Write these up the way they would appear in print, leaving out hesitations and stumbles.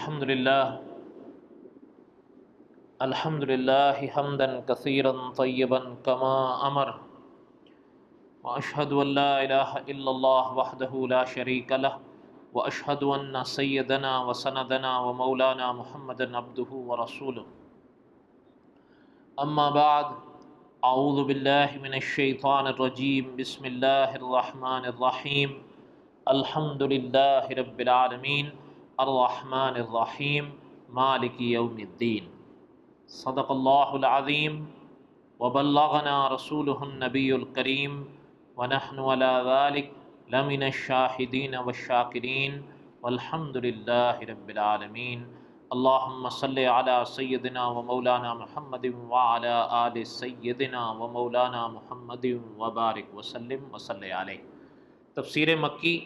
الحمد لله حمدا كثيرا طيبا كما أمر، وأشهد أن لا إله إلا الله وحده لا شريك له، وأشهد أن سيدنا وسندنا ومولانا محمدا عبده ورسوله. أما بعد، أعوذ بالله من الشيطان الرجيم. بسم الله الرحمن الرحيم. الحمد لله رب العالمين الرحمن الرحيم مالك يوم الدين. صدق الله العظيم وبلغنا رسوله النبي الكريم، ونحن على ذلك لمن الشاهدين والشاكرين، والحمد لله رب العالمين. اللهم صل على سيدنا ومولانا محمد وعلى آل سيدنا ومولانا محمد وبارك وسلم وصلی علیہ. تفسیر مکی.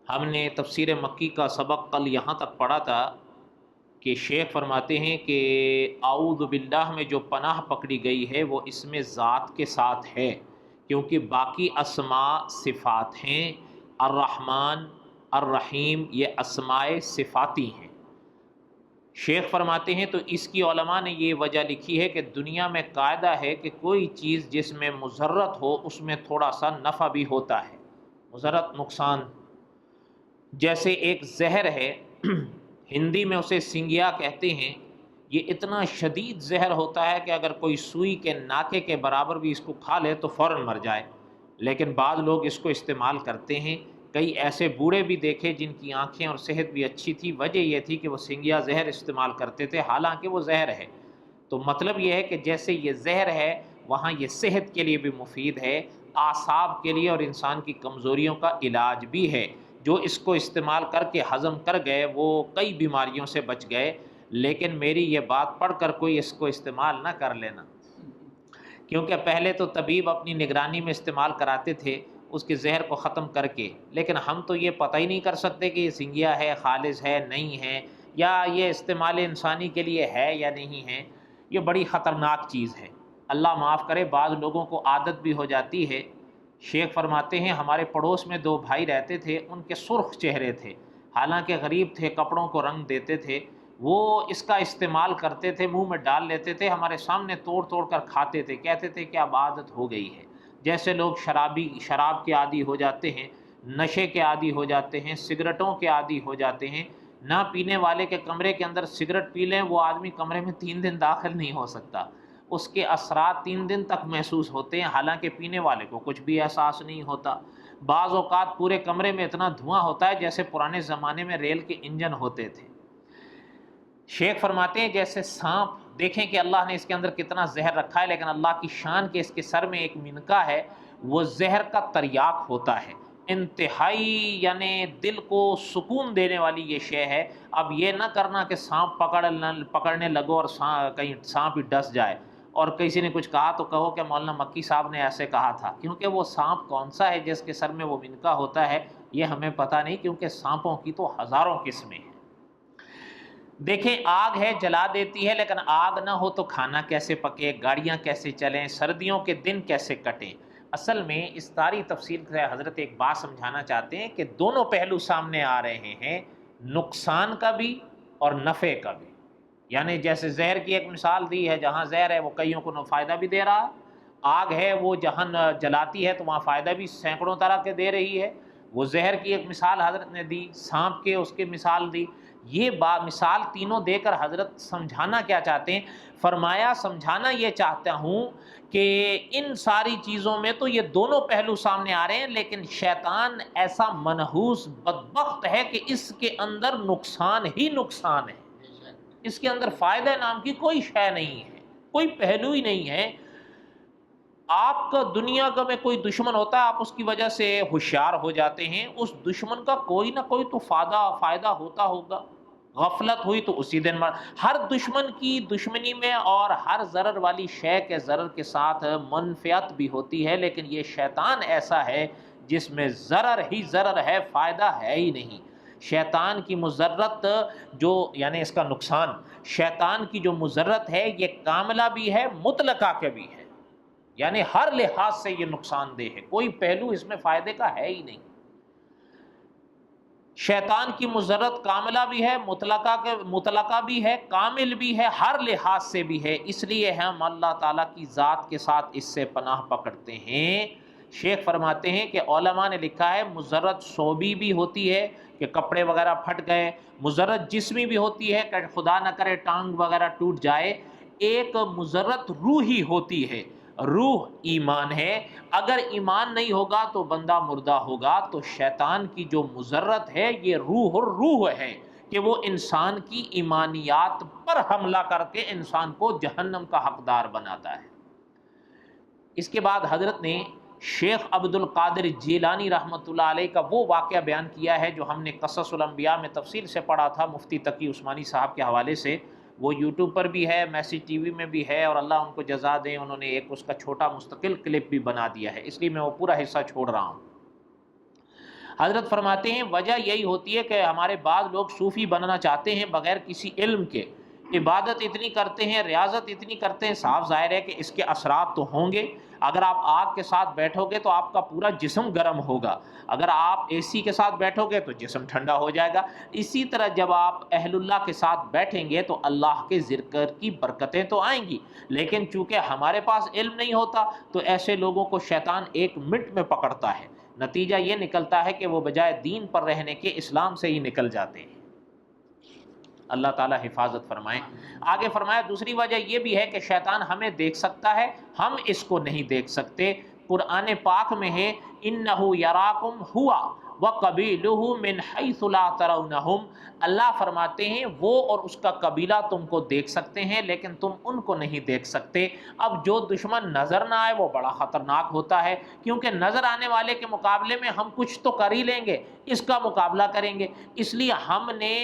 ہم نے تفسیر مکی کا سبق کل یہاں تک پڑھا تھا کہ شیخ فرماتے ہیں کہ اعوذ باللہ میں جو پناہ پکڑی گئی ہے وہ اس میں ذات کے ساتھ ہے، کیونکہ باقی اسماء صفات ہیں. الرحمن الرحیم یہ اسماء صفاتی ہیں. شیخ فرماتے ہیں تو اس کی علماء نے یہ وجہ لکھی ہے کہ دنیا میں قاعدہ ہے کہ کوئی چیز جس میں مضرت ہو اس میں تھوڑا سا نفع بھی ہوتا ہے. مضرت نقصان، جیسے ایک زہر ہے، ہندی میں اسے سنگیا کہتے ہیں. یہ اتنا شدید زہر ہوتا ہے کہ اگر کوئی سوئی کے ناکے کے برابر بھی اس کو کھا لے تو فوراً مر جائے، لیکن بعض لوگ اس کو استعمال کرتے ہیں. کئی ایسے بوڑھے بھی دیکھے جن کی آنکھیں اور صحت بھی اچھی تھی، وجہ یہ تھی کہ وہ سنگیا زہر استعمال کرتے تھے، حالانکہ وہ زہر ہے. تو مطلب یہ ہے کہ جیسے یہ زہر ہے وہاں یہ صحت کے لیے بھی مفید ہے، اعصاب کے لیے اور انسان کی کمزوریوں کا علاج بھی ہے. جو اس کو استعمال کر کے ہضم کر گئے وہ کئی بیماریوں سے بچ گئے. لیکن میری یہ بات پڑھ کر کوئی اس کو استعمال نہ کر لینا، کیونکہ پہلے تو طبیب اپنی نگرانی میں استعمال کراتے تھے اس کے زہر کو ختم کر کے، لیکن ہم تو یہ پتہ ہی نہیں کر سکتے کہ یہ سنگیا ہے، خالص ہے، نہیں ہے، یا یہ استعمال انسانی کے لیے ہے یا نہیں ہے. یہ بڑی خطرناک چیز ہے. اللہ معاف کرے، بعض لوگوں کو عادت بھی ہو جاتی ہے. شیخ فرماتے ہیں ہمارے پڑوس میں دو بھائی رہتے تھے، ان کے سرخ چہرے تھے، حالانکہ غریب تھے، کپڑوں کو رنگ دیتے تھے. وہ اس کا استعمال کرتے تھے، منہ میں ڈال لیتے تھے، ہمارے سامنے توڑ توڑ کر کھاتے تھے. کہتے تھے کہ اب عادت ہو گئی ہے. جیسے لوگ شراب کے عادی ہو جاتے ہیں، نشے کے عادی ہو جاتے ہیں، سگریٹوں کے عادی ہو جاتے ہیں. نہ پینے والے کے کمرے کے اندر سگریٹ پی لیں، وہ آدمی کمرے میں 3 دن داخل نہیں ہو سکتا. اس کے اثرات 3 دن تک محسوس ہوتے ہیں، حالانکہ پینے والے کو کچھ بھی احساس نہیں ہوتا. بعض اوقات پورے کمرے میں اتنا دھواں ہوتا ہے جیسے پرانے زمانے میں ریل کے انجن ہوتے تھے. شیخ فرماتے ہیں جیسے سانپ، دیکھیں کہ اللہ نے اس کے اندر کتنا زہر رکھا ہے، لیکن اللہ کی شان کے اس کے سر میں ایک منکا ہے، وہ زہر کا تریاق ہوتا ہے. انتہائی یعنی دل کو سکون دینے والی یہ شے ہے. اب یہ نہ کرنا کہ سانپ پکڑنے لگو اور کہیں سانپ ہی ڈس جائے اور کسی نے کچھ کہا تو کہو کہ مولانا مکی صاحب نے ایسے کہا تھا، کیونکہ وہ سانپ کون سا ہے جس کے سر میں وہ منکا ہوتا ہے یہ ہمیں پتہ نہیں، کیونکہ سانپوں کی تو ہزاروں قسمیں ہیں. دیکھیں آگ ہے جلا دیتی ہے، لیکن آگ نہ ہو تو کھانا کیسے پکے، گاڑیاں کیسے چلیں، سردیوں کے دن کیسے کٹیں. اصل میں اس ساری تفصیل سے حضرت ایک بات سمجھانا چاہتے ہیں کہ دونوں پہلو سامنے آ رہے ہیں، نقصان کا بھی اور نفع کا بھی. یعنی جیسے زہر کی ایک مثال دی ہے، جہاں زہر ہے وہ کئیوں کو فائدہ بھی دے رہا، آگ ہے وہ جہاں جلاتی ہے تو وہاں فائدہ بھی سینکڑوں طرح کے دے رہی ہے. وہ زہر کی ایک مثال حضرت نے دی، سانپ کے اس کی مثال دی. یہ مثال تینوں دے کر حضرت سمجھانا کیا چاہتے ہیں؟ فرمایا سمجھانا یہ چاہتا ہوں کہ ان ساری چیزوں میں تو یہ دونوں پہلو سامنے آ رہے ہیں، لیکن شیطان ایسا منحوس بدبخت ہے کہ اس کے اندر نقصان ہی نقصان ہے. اس کے اندر فائدہ نام کی کوئی شے نہیں ہے، کوئی پہلو ہی نہیں ہے. آپ کا دنیا کا میں کوئی دشمن ہوتا ہے، آپ اس کی وجہ سے ہوشیار ہو جاتے ہیں، اس دشمن کا کوئی نہ کوئی تو فائدہ ہوتا ہوگا. غفلت ہوئی تو اسی دن ہر دشمن کی دشمنی میں اور ہر ضرر والی شے کے ضرر کے ساتھ منفعت بھی ہوتی ہے، لیکن یہ شیطان ایسا ہے جس میں ضرر ہی ضرر ہے، فائدہ ہے ہی نہیں. شیطان کی مضرت جو یعنی اس کا نقصان، شیطان کی جو مضرت ہے یہ کاملہ بھی ہے، مطلقہ کے بھی ہے، یعنی ہر لحاظ سے یہ نقصان دہ ہے، کوئی پہلو اس میں فائدے کا ہے ہی نہیں. شیطان کی مضرت کاملہ بھی ہے، مطلقہ بھی ہے، کامل بھی ہے، ہر لحاظ سے بھی ہے، اس لیے ہم اللہ تعالیٰ کی ذات کے ساتھ اس سے پناہ پکڑتے ہیں۔ شیخ فرماتے ہیں کہ علماء نے لکھا ہے مضرت صوبی بھی ہوتی ہے کہ کپڑے وغیرہ پھٹ گئے، مضرت جسمی بھی ہوتی ہے کہ خدا نہ کرے ٹانگ وغیرہ ٹوٹ جائے، ایک مضرت روحی ہوتی ہے۔ روح ایمان ہے، اگر ایمان نہیں ہوگا تو بندہ مردہ ہوگا۔ تو شیطان کی جو مضرت ہے یہ روح ہے کہ وہ انسان کی ایمانیات پر حملہ کر کے انسان کو جہنم کا حقدار بناتا ہے۔ اس کے بعد حضرت نے شیخ عبد القادر جیلانی رحمۃ اللہ علیہ کا وہ واقعہ بیان کیا ہے جو ہم نے قصص الانبیاء میں تفصیل سے پڑھا تھا مفتی تقی عثمانی صاحب کے حوالے سے، وہ یوٹیوب پر بھی ہے، میسج ٹی وی میں بھی ہے، اور اللہ ان کو جزا دیں، انہوں نے ایک اس کا چھوٹا مستقل کلپ بھی بنا دیا ہے، اس لیے میں وہ پورا حصہ چھوڑ رہا ہوں۔ حضرت فرماتے ہیں وجہ یہی ہوتی ہے کہ ہمارے بعض لوگ صوفی بننا چاہتے ہیں بغیر کسی علم کے، عبادت اتنی کرتے ہیں، ریاضت اتنی کرتے ہیں، صاف ظاہر ہے کہ اس کے اثرات تو ہوں گے۔ اگر آپ آگ کے ساتھ بیٹھو گے تو آپ کا پورا جسم گرم ہوگا، اگر آپ اے سی کے ساتھ بیٹھو گے تو جسم ٹھنڈا ہو جائے گا۔ اسی طرح جب آپ اہل اللہ کے ساتھ بیٹھیں گے تو اللہ کے ذکر کی برکتیں تو آئیں گی، لیکن چونکہ ہمارے پاس علم نہیں ہوتا تو ایسے لوگوں کو شیطان 1 منٹ میں پکڑتا ہے، نتیجہ یہ نکلتا ہے کہ وہ بجائے دین پر رہنے کے اسلام سے ہی نکل جاتے ہیں۔ اللہ تعالیٰ حفاظت فرمائے۔ آگے فرمایا دوسری وجہ یہ بھی ہے کہ شیطان ہمیں دیکھ سکتا ہے، ہم اس کو نہیں دیکھ سکتے۔ قرآن پاک میں ہے اِنَّهُ يَرَاكُمْ هُوَ وَقَبِيلُهُ مِنْ حَيْثُ لَا تَرَوْنَهُمْ، اللہ فرماتے ہیں وہ اور اس کا قبیلہ تم کو دیکھ سکتے ہیں لیکن تم ان کو نہیں دیکھ سکتے۔ اب جو دشمن نظر نہ آئے وہ بڑا خطرناک ہوتا ہے، کیونکہ نظر آنے والے کے مقابلے میں ہم کچھ تو کر ہی لیں گے، اس کا مقابلہ کریں گے، اس لیے ہم نے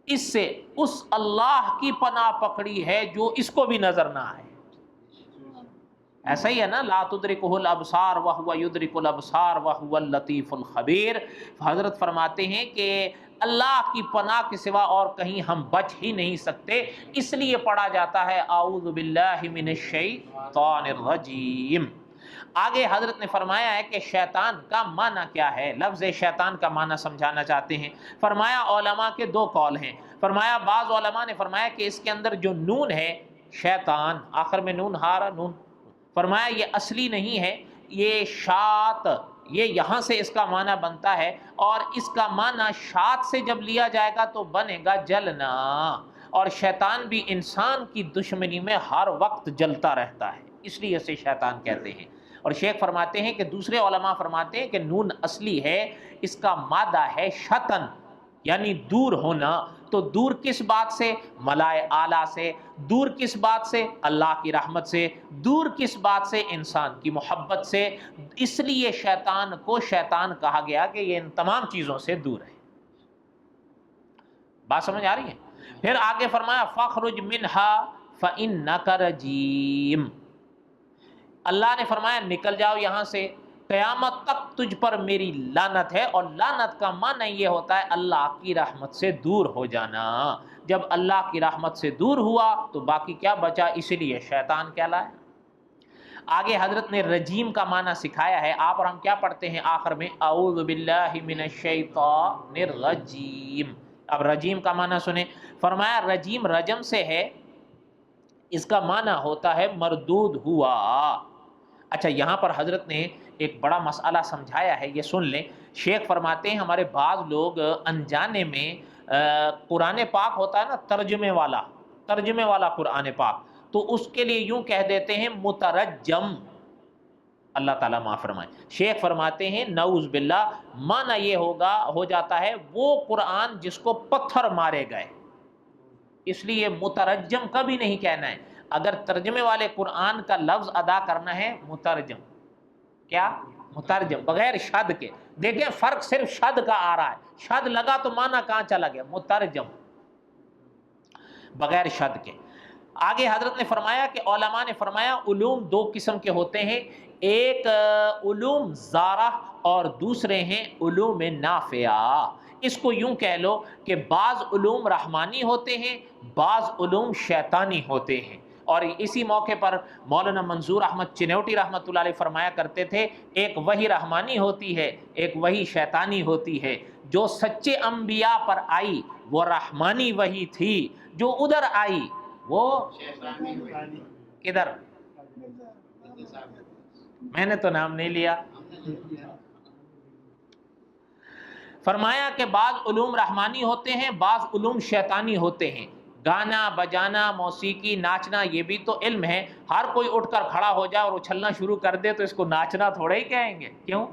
اس سے اس اللہ کی پناہ پکڑی ہے جو اس کو بھی نظر نہ آئے۔ ایسا ہی ہے نا، لا تدرکہ الابصار وہو یدرک الابصار وہو اللطیف الخبیر۔ حضرت فرماتے ہیں کہ اللہ کی پناہ کے سوا اور کہیں ہم بچ ہی نہیں سکتے، اس لیے پڑھا جاتا ہے اعوذ باللہ من الشیطان الرجیم۔ آگے حضرت نے فرمایا ہے کہ شیطان کا معنی کیا ہے، لفظ شیطان کا معنی سمجھانا چاہتے ہیں۔ فرمایا علماء کے 2 قول ہیں، فرمایا بعض علماء نے فرمایا کہ اس کے اندر جو نون ہے شیطان، آخر میں نون ہارا نون، فرمایا یہ اصلی نہیں ہے، یہ شات، یہ یہاں سے اس کا معنی بنتا ہے، اور اس کا معنی شات سے جب لیا جائے گا تو بنے گا جلنا، اور شیطان بھی انسان کی دشمنی میں ہر وقت جلتا رہتا ہے، اس لیے اسے شیطان کہتے ہیں۔ اور شیخ فرماتے ہیں کہ دوسرے علماء فرماتے ہیں کہ نون اصلی ہے، اس کا مادہ ہے شطن، یعنی دور ہونا۔ تو دور کس بات سے؟ ملائے اعلیٰ سے۔ دور کس بات سے؟ اللہ کی رحمت سے۔ دور کس بات سے؟ انسان کی محبت سے۔ اس لیے شیطان کو شیطان کہا گیا کہ یہ ان تمام چیزوں سے دور ہے۔ بات سمجھ آ رہی ہے؟ پھر آگے فرمایا فَاخْرُجْ مِنْهَا فَإِنَّكَ رَجِيمٌ، اللہ نے فرمایا نکل جاؤ یہاں سے، قیامت تک تجھ پر میری لعنت ہے، اور لعنت کا معنی یہ ہوتا ہے اللہ کی رحمت سے دور ہو جانا۔ جب اللہ کی رحمت سے دور ہوا تو باقی کیا بچا، اسی لیے شیطان کہلایا۔ آگے حضرت نے رجیم کا معنی سکھایا ہے، آپ اور ہم کیا پڑھتے ہیں آخر میں اعوذ باللہ من الشیطان الرجیم۔ اب رجیم کا معنی سنیں، فرمایا رجیم رجم سے ہے، اس کا معنی ہوتا ہے مردود ہوا۔ اچھا یہاں پر حضرت نے ایک بڑا مسئلہ سمجھایا ہے، یہ سن لیں۔ شیخ فرماتے ہیں ہمارے بعض لوگ انجانے میں قرآن پاک ہوتا ہے نا ترجمے والا قرآن پاک، تو اس کے لیے یوں کہہ دیتے ہیں مترجم، اللہ تعالیٰ معاف فرمائے۔ شیخ فرماتے ہیں نعوذ باللہ، معنی یہ ہو جاتا ہے وہ قرآن جس کو پتھر مارے گئے، اس لیے مترجم کبھی نہیں کہنا ہے۔ اگر ترجمے والے قرآن کا لفظ ادا کرنا ہے مترجم، کیا مترجم بغیر شد کے، دیکھیں فرق صرف شد کا آ رہا ہے، شد لگا تو معنی کہاں چلا گیا، مترجم بغیر شد کے۔ آگے حضرت نے فرمایا کہ علماء نے فرمایا علوم 2 قسم کے ہوتے ہیں، ایک علوم زارہ اور دوسرے ہیں علوم نافعہ۔ اس کو یوں کہہ لو کہ بعض علوم رحمانی ہوتے ہیں، بعض علوم شیطانی ہوتے ہیں، اور اسی موقع پر مولانا منظور احمد چنوٹی رحمۃ اللہ علیہ فرمایا کرتے تھے ایک وحی رحمانی ہوتی ہے، ایک وحی شیطانی ہوتی ہے۔ جو سچے انبیاء پر آئی وہ رحمانی وحی تھی، جو ادھر آئی وہ کدھر، میں نے تو نام نہیں لیا۔ فرمایا کہ بعض علوم رحمانی ہوتے ہیں، بعض علوم شیطانی ہوتے ہیں۔ گانا بجانا، موسیقی، ناچنا یہ بھی تو علم ہے۔ ہر کوئی اٹھ کر کھڑا ہو جائے اور اچھلنا شروع کر دے تو اس کو ناچنا تھوڑا ہی کہیں گے، کیوں؟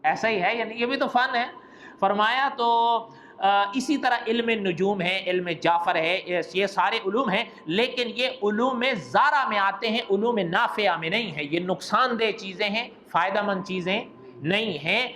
ایسا ہی ہے، یعنی یہ بھی تو فن ہے۔ فرمایا تو اسی طرح علم نجوم ہے، علم جعفر ہے، یہ سارے علوم ہیں، لیکن یہ علوم زارہ میں آتے ہیں، علوم نافعہ میں نہیں ہے۔ یہ نقصان دہ چیزیں ہیں، فائدہ مند چیزیں نہیں ہیں۔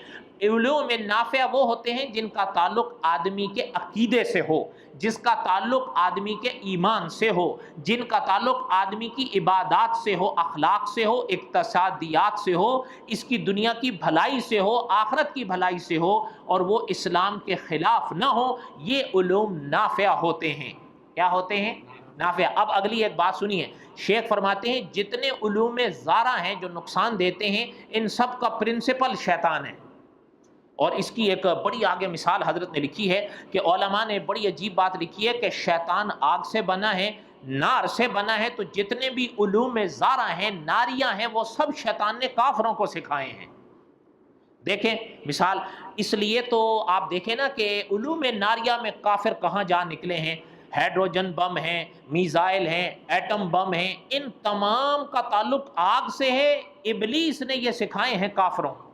علوم نافعہ وہ ہوتے ہیں جن کا تعلق آدمی کے عقیدے سے ہو، جس کا تعلق آدمی کے ایمان سے ہو، جن کا تعلق آدمی کی عبادات سے ہو، اخلاق سے ہو، اقتصادیات سے ہو، اس کی دنیا کی بھلائی سے ہو، آخرت کی بھلائی سے ہو، اور وہ اسلام کے خلاف نہ ہو، یہ علوم نافعہ ہوتے ہیں۔ کیا ہوتے ہیں؟ نافعہ۔ اب اگلی ایک بات سنیے، شیخ فرماتے ہیں جتنے علوم زارہ ہیں جو نقصان دیتے ہیں، ان سب کا پرنسپل شیطان ہے۔ اور اس کی ایک بڑی آگے مثال حضرت نے لکھی ہے کہ علماء نے بڑی عجیب بات لکھی ہے کہ شیطان آگ سے بنا ہے، نار سے بنا ہے، تو جتنے بھی علوم زارہ ہیں، ناریاں ہیں، وہ سب شیطان نے کافروں کو سکھائے ہیں۔ دیکھیں مثال، اس لیے تو آپ دیکھیں نا کہ علوم ناریہ میں کافر کہاں جا نکلے ہیں۔ ہیڈروجن بم ہیں، میزائل ہیں، ایٹم بم ہیں، ان تمام کا تعلق آگ سے ہے۔ ابلیس نے یہ سکھائے ہیں کافروں کو،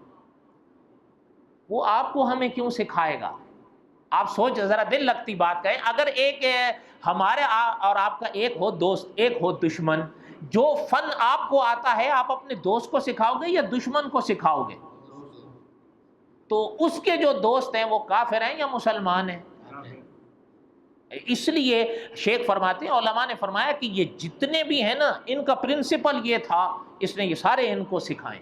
وہ آپ کو ہمیں کیوں سکھائے گا؟ آپ سوچ ذرا، دل لگتی بات کہیں، اگر ایک ہمارے اور آپ کا ایک ہو دوست، ایک ہو دشمن، جو فن آپ کو آتا ہے آپ اپنے دوست کو سکھاؤ گے یا دشمن کو سکھاؤ گے؟ تو اس کے جو دوست ہیں وہ کافر ہیں یا مسلمان ہیں؟ اس لیے شیخ فرماتے ہیں، علماء نے فرمایا کہ یہ جتنے بھی ہیں نا، ان کا پرنسپل یہ تھا، اس نے یہ سارے ان کو سکھائے۔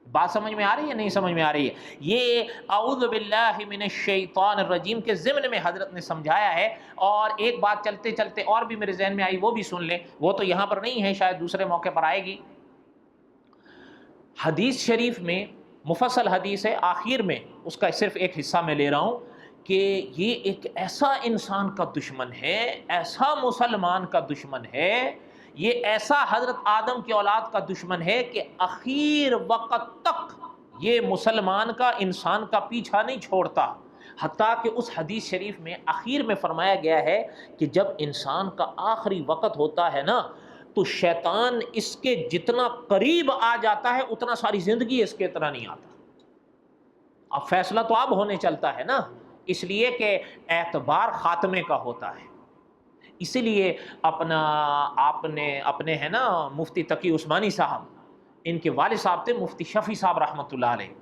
بات سمجھ میں آ رہی ہے نہیں سمجھ میں آ رہی ہے؟ یہ اعوذ باللہ من الشیطان الرجیم کے ضمن میں حضرت نے سمجھایا ہے۔ اور ایک بات چلتے چلتے اور بھی میرے ذہن میں آئی، وہ بھی سن لیں، وہ تو یہاں پر نہیں ہے، شاید دوسرے موقع پر آئے گی۔ حدیث شریف میں مفصل حدیث ہے، آخر میں اس کا صرف ایک حصہ میں لے رہا ہوں کہ یہ ایک ایسا انسان کا دشمن ہے، ایسا مسلمان کا دشمن ہے، یہ ایسا حضرت آدم کی اولاد کا دشمن ہے کہ اخیر وقت تک یہ مسلمان کا، انسان کا پیچھا نہیں چھوڑتا۔ حتیٰ کہ اس حدیث شریف میں اخیر میں فرمایا گیا ہے کہ جب انسان کا آخری وقت ہوتا ہے نا، تو شیطان اس کے جتنا قریب آ جاتا ہے اتنا ساری زندگی اس کے اتنا نہیں آتا۔ اب فیصلہ تو اب ہونے چلتا ہے نا، اس لیے کہ اعتبار خاتمے کا ہوتا ہے۔ اسی لیے اپنے ہے نا مفتی تقی عثمانی صاحب، ان کے والد صاحب تھے مفتی شفیع صاحب رحمۃ اللہ علیہ،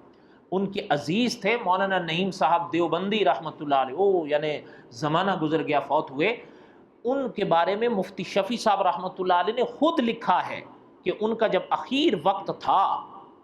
ان کے عزیز تھے مولانا نعیم صاحب دیوبندی رحمۃ اللہ علیہ، یعنی زمانہ گزر گیا، فوت ہوئے۔ ان کے بارے میں مفتی شفیع صاحب رحمۃ اللہ علیہ نے خود لکھا ہے کہ ان کا جب اخیر وقت تھا،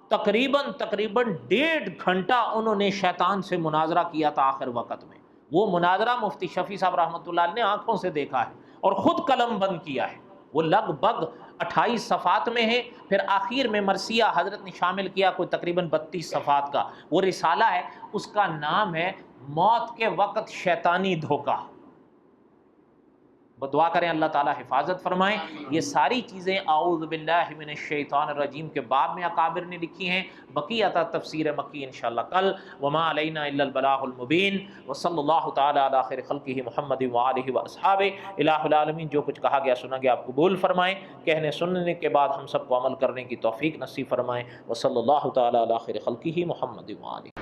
تقریباً 1.5 گھنٹہ انہوں نے شیطان سے مناظرہ کیا تھا آخر وقت میں۔ وہ مناظرہ مفتی شفیع صاحب رحمۃ اللہ علیہ نے آنکھوں سے دیکھا ہے اور خود قلم بند کیا ہے، وہ لگ بھگ 28 صفحات میں ہے۔ پھر آخر میں مرثیہ حضرت نے شامل کیا کوئی تقریباً 32 صفحات کا، وہ رسالہ ہے، اس کا نام ہے موت کے وقت شیطانی دھوکہ۔ دعا کریں اللہ تعالیٰ حفاظت فرمائیں۔ یہ ساری چیزیں اعوذ باللہ من الشیطان الرجیم کے باب میں اکابر نے لکھی ہیں، بقیہ تفسیر مکی انشاءاللہ کل۔ وما علینا الا البلاغ المبین، وصلی اللہ تعالیٰ علی خیر خلقہ محمد وآلہ واصحابہ۔ الہ العالمین جو کچھ کہا گیا سنا گیا آپ قبول فرمائیں، کہنے سننے کے بعد ہم سب کو عمل کرنے کی توفیق نصیب فرمائیں۔ وصلی اللہ تعالیٰ علی خیر خلقہ محمد وآلہ۔